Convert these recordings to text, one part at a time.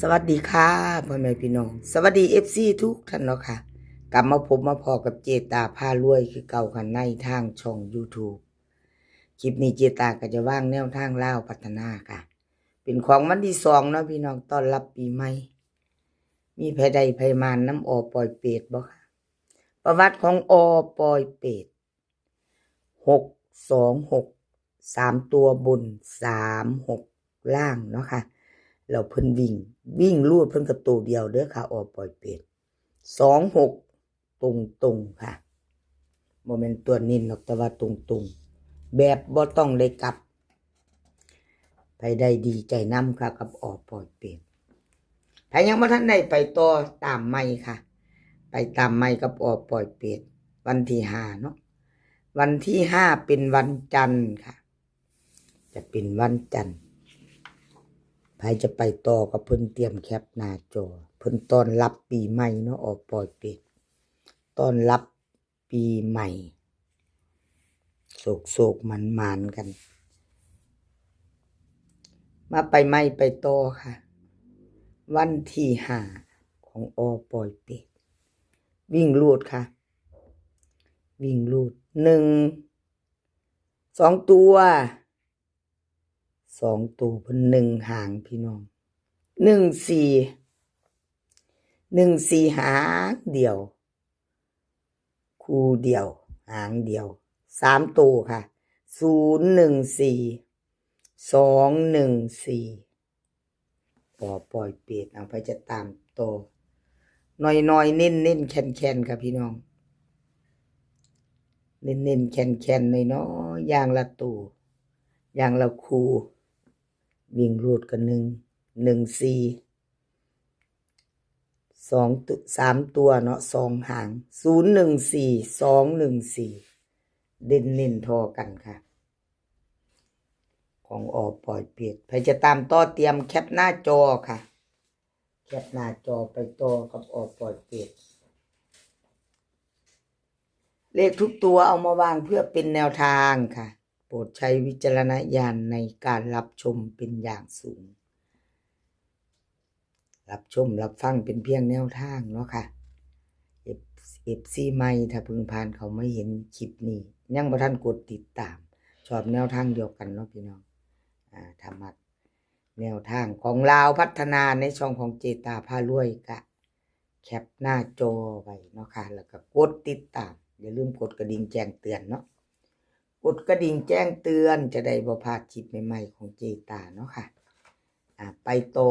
สวัสดีค่ะพ่อแม่พี่น้องสวัสดีFCทุกท่านเนาะค่ะกลับมาพบมาพอกับเจตาพารวยคือเก่าค่ะในทางช่อง YouTube คลิปนี้เจตาก็จะว่างแนวทางลาวพัฒนาค่ะเป็นของวันที่2เนาะพี่น้องต้อนรับปีใหม่มีไผใดไผมานน้ำปล่อยเป็ดบ่ค่ะประวัติของปล่อยเป็ด626 3ตัวบน36ล่างเนาะค่ะแล้วเพิ่นวิ่งลูดเพิ่นก็ตัวเดียวเด้อค่ะปล่อยเป็ด26ตรงค่ะบ่แม่นตัวนิ่นหรอกแต่ว่าตรงแบบบ่ต้องได้กลับไปได้ดีใจนำค่ะกับปล่อยเป็ดถ้ายังบ่ทันได้ไปต่อตามใหม่ค่ะไปตามใหม่กับปล่อยเป็ดวันที่5เนาะวันที่5เป็นวันจันทร์ค่ะจะเป็นวันจันทร์ใครจะไปต่อกับเพิ่นเตรียมแคปหน้าจอเพิ่นต้อนรับปีใหม่เนาะปล่อยเป็ดต้อนรับปีใหม่โศกมันกันมาไปใหม่ไปต่อค่ะวันที่5ของปล่อยเป็ดวิ่งลูดค่ะวิ่งลูด2ตัวเพิ่น1หางพี่น้อง14หางเดียวคู่เดียวหางเดียว3ตัวค่ะ014214ปล่อยเป็ดเอาไปจะตามโตน้อยๆเน้นๆแคนๆค่ะพี่น้องเน้นๆแคนๆน้อยๆอย่างละตัวอย่างละคู่วิ่งรูดกัน14 3ตัวเนาะ2หาง014214เน้นทอกันค่ะของปล่อยเป็ดใครจะตามต่อเตรียมแคปหน้าจอค่ะแคปหน้าจอไปต่อกับปล่อยเป็ดเลขทุกตัวเอามาวางเพื่อเป็นแนวทางค่ะโปรดใช้วิจารณญาณในการรับชมเป็นอย่างสูงรับชมรับฟังเป็นเพียงแนวทางเนาะค่ะFC ใหม่ถ้าเพิ่งผ่านเขาไม่เห็นคลิปนี้ยังบ่ทันกดติดตามชอบแนวทางเดียวกันเนาะพี่น้องถ้ามักแนวทางของลาวพัฒนาในช่องของเจตาพารวยก็แคปหน้าจอไว้เนาะค่ะแล้วก็กดติดตามอย่าลืมกดกระดิ่งแจ้งเตือนเนาะกดกระดิ่งแจ้งเตือนจะได้บ่พลาดคลิปใหม่ๆของเจตาเนาะค่ะไปต่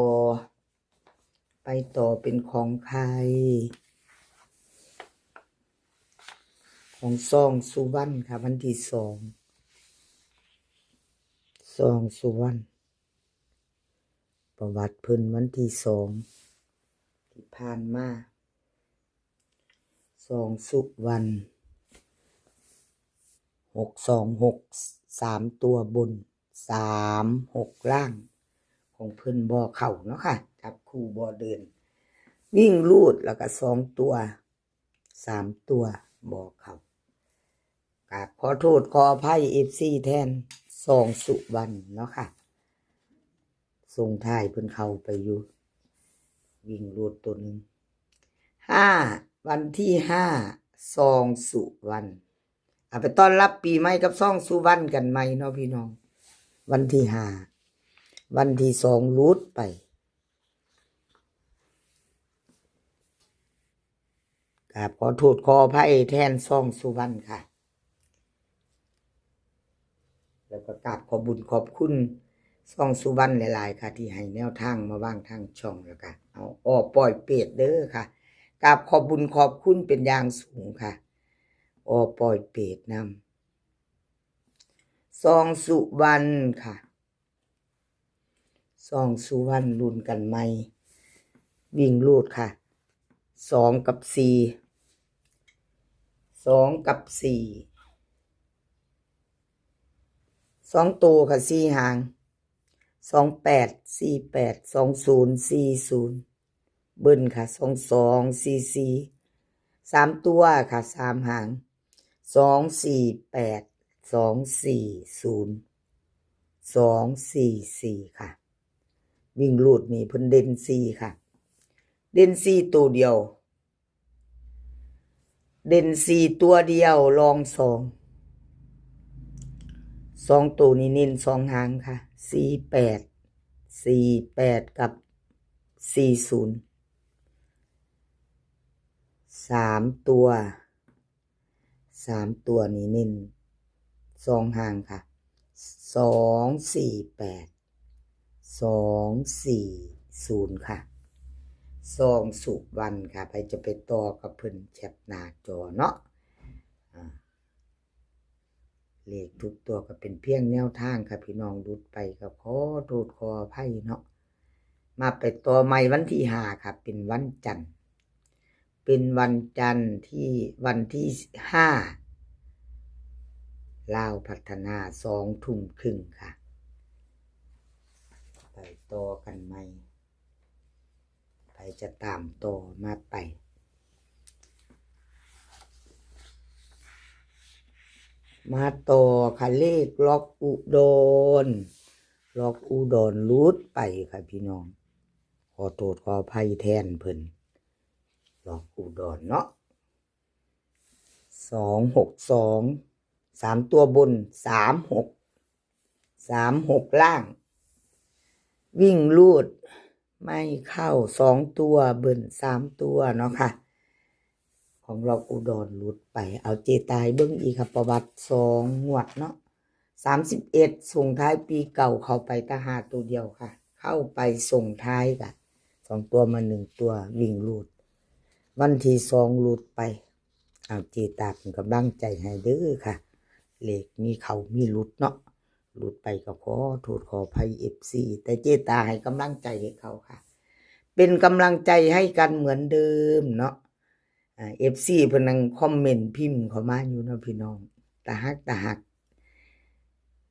อเป็นของใครของซองสุวรรณค่ะวันที่2ซองสุวรรณประวัติเพิ่นวันที่2ที่ผ่านมาซองสุวรรณ626 3ตัวบน36ล่างของเพิ่นบ่เข้าเนาะค่ะจับคู่บ่เดินวิ่งลูดแล้วก็2ตัว3ตัวบ่เข้ากราบขอโทษขออภัย FC แทนซองสุวรรณเนาะค่ะส่งท้ายเพิ่นเข้าไปอยู่วิ่งลูดตัวนึงวันที่5ซองสุวรรณไปต้อนรับปีใหม่กับซองสุวรรณกันใหม่เนาะพี่น้องวันที่5วันที่2รูดไปกราบขอโทษขออภัยแทนซองสุวรรณค่ะแล้วก็กราบขอบุญขอบคุณซองสุวรรณหลายๆค่ะที่ให้แนวทางมาวางทางช่องแล้วก็เอาปล่อยเป็ดเด้อค่ะกราบขอบุญขอบคุณเป็นอย่างสูงค่ะปล่อยเป็ดนำซองสุวรรณค่ะซองสุวรรณลุ้นกันใหม่วิ่งลูดค่ะ2กับ2ตัวค่ะ4หาง28482040เบิ้ลค่ะ2244 3ตัวค่ะ3หาง248240 244ค่ะ วิ่งรูดนี่เพิ่นเด่น4ค่ะเด่น4ตัวเดียวเด่น4ตัวเดียวรอง2ตัวนี้เน้น2หางค่ะ48กับ40 3ตัวนี้เน้น2หางค่ะ248 240ค่ะ2สุวรรณค่ะไปจะไปต่อกับเพิ่นแคปหน้าจอเนาะเลขทุกตัวก็เป็นเพียงแนวทางค่ะพี่น้องดูไปก็ขอโทษขออภัยเนาะมาไปต่อใหม่วันที่5ค่ะเป็นวันจันทร์ที่วันที่5ลาวพัฒนา2 ทุ่มครึ่งค่ะไปต่อกันใหม่ไปจะตามต่อมาไปมาต่อค่ะเลขล็อกอุดรรูดไปค่ะพี่น้องขอโทษขออภัยแทนเพิ่นล็อกอุดรเนาะ262 3ตัวบน36ล่างวิ่งรูดไม่เข้า2ตัวเบิ่น3ตัวเนาะค่ะของเราอุดรรูดไปเอาเจตายเบิ่งอีกค่ะประวัติ2งวดเนาะ31ส่งท้ายปีเก่าเข้าไปตะหาตัวเดียวค่ะเข้าไปส่งท้ายค่ะ2ตัวมา1ตัววิ่งรูดวันที่2รูดไปเอาเจตาเป็นกำลังใจให้เด้อค่ะเลขมีเขามีรุดเนาะรุดไปก็ขอโทษขออภัย FC แต่เจตาให้กำลังใจให้เขาค่ะเป็นกำลังใจให้กันเหมือนเดิมเนาะFC เพิ่นนั่งคอมเมนต์พิมพ์เข้ามาอยู่เนาะพี่น้องตาฮัก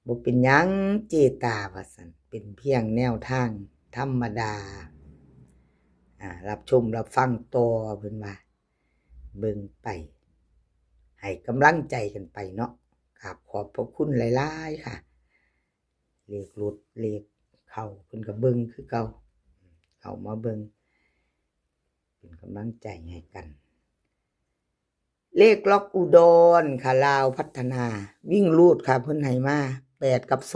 บ่เป็นหยังเจตาว่าซั่นเป็นเพียงแนวทางธรรมดารับชมรับฟังต่อเพิ่นว่าเบิ่งไปให้กำลังใจกันไปเนาะครับขอบพระคุณหลายๆค่ะเลขรุดเลขเข้าเพิ่นก็เบิ่งคือเก่าเอามาเบิ่งเป็นกำลังใจให้กันเลขล็อกอุดรค่ะลาวพัฒนาวิ่งรูดค่ะเพิ่นให้มา8กับ2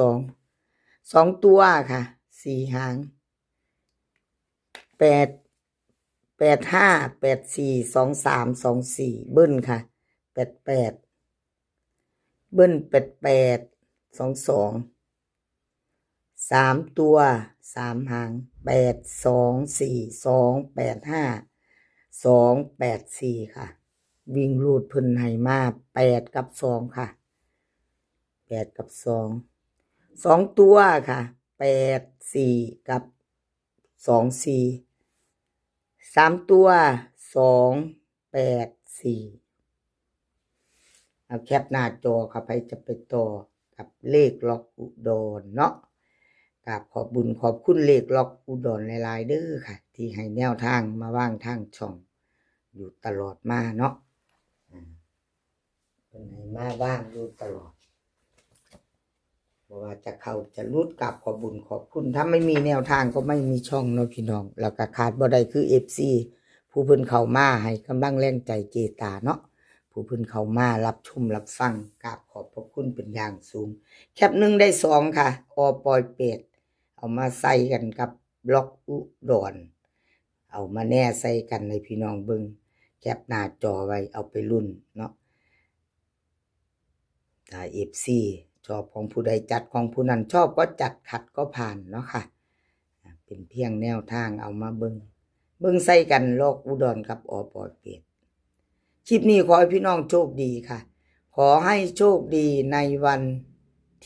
ตัวค่ะ4หาง85 84 23 24เบิ้ลค่ะ88เบิ้ล88 22 3ตัว3หาง824285 284ค่ะวิ่งรูดเพิ่นให้มา8กับ2ค่ะ8กับ2ตัวค่ะ84กับ24 3ตัว284เอาแคปหน้าจอค่ะไปจะไปต่อกับเลขล็อกอุดรเนาะกราบขอบบุญขอบคุณเลขล็อกอุดรหลายๆเด้อค่ะที่ให้แนวทางมาว่างทางช่องอยู่ตลอดมาเนาะเป็นให้มาว่างอยู่ตลอดบ่ว่าจะเข้าจะรุดกราบขอบบุญขอบคุณถ้าไม่มีแนวทางก็ไม่มีช่องเนาะพี่น้องแล้วก็ขาดบ่ได้คือ FC ผู้เพิ่นเข้ามาให้กำลังแรงใจเจตาเนาะผู้เพิ่นเข้ามารับชมรับฟังกราบขอบพระคุณเป็นอย่างสูงแคป1ได้2ค่ะอปอยเป็ดเอามาใส่กันกับล็อกอุดรเอามาแน่ใส่กันในพี่น้องเบิ่งแคปหน้าจอไว้เอาไปลุ้นเนาะถ้า FC ชอบของผู้ใดจัดของผู้นั้นชอบก็จัดขัดก็ผ่านเนาะค่ะเป็นเพียงแนวทางเอามาเบิ่งใส่กันล็อกอุดรกับอปอยเป็ดคลิปนี้ขอให้พี่น้องโชคดีค่ะขอให้โชคดีในวัน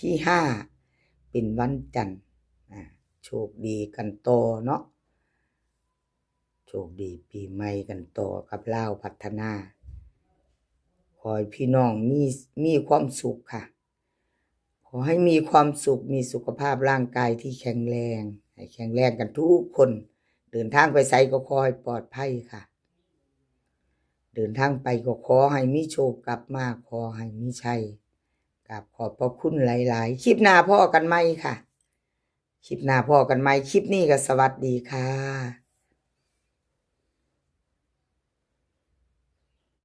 ที่5เป็นวันจันทร์โชคดีกันต่อเนาะโชคดีปีใหม่กันต่อกับลาวพัฒนาขอให้พี่น้องมีความสุขค่ะขอให้มีความสุขมีสุขภาพร่างกายที่แข็งแรงให้แข็งแรงกันทุกคนเดินทางไปไสก็ขอให้ปลอดภัยค่ะเดินทางไปก็ขอให้มีโชคกลับมาขอให้มีชัยกราบขอบพระคุณหลายๆคลิปหน้าพ่อกันไหมค่ะ คลิปหน้าพอกันไหมคลิปนี้ก็สวัสดีค่ะ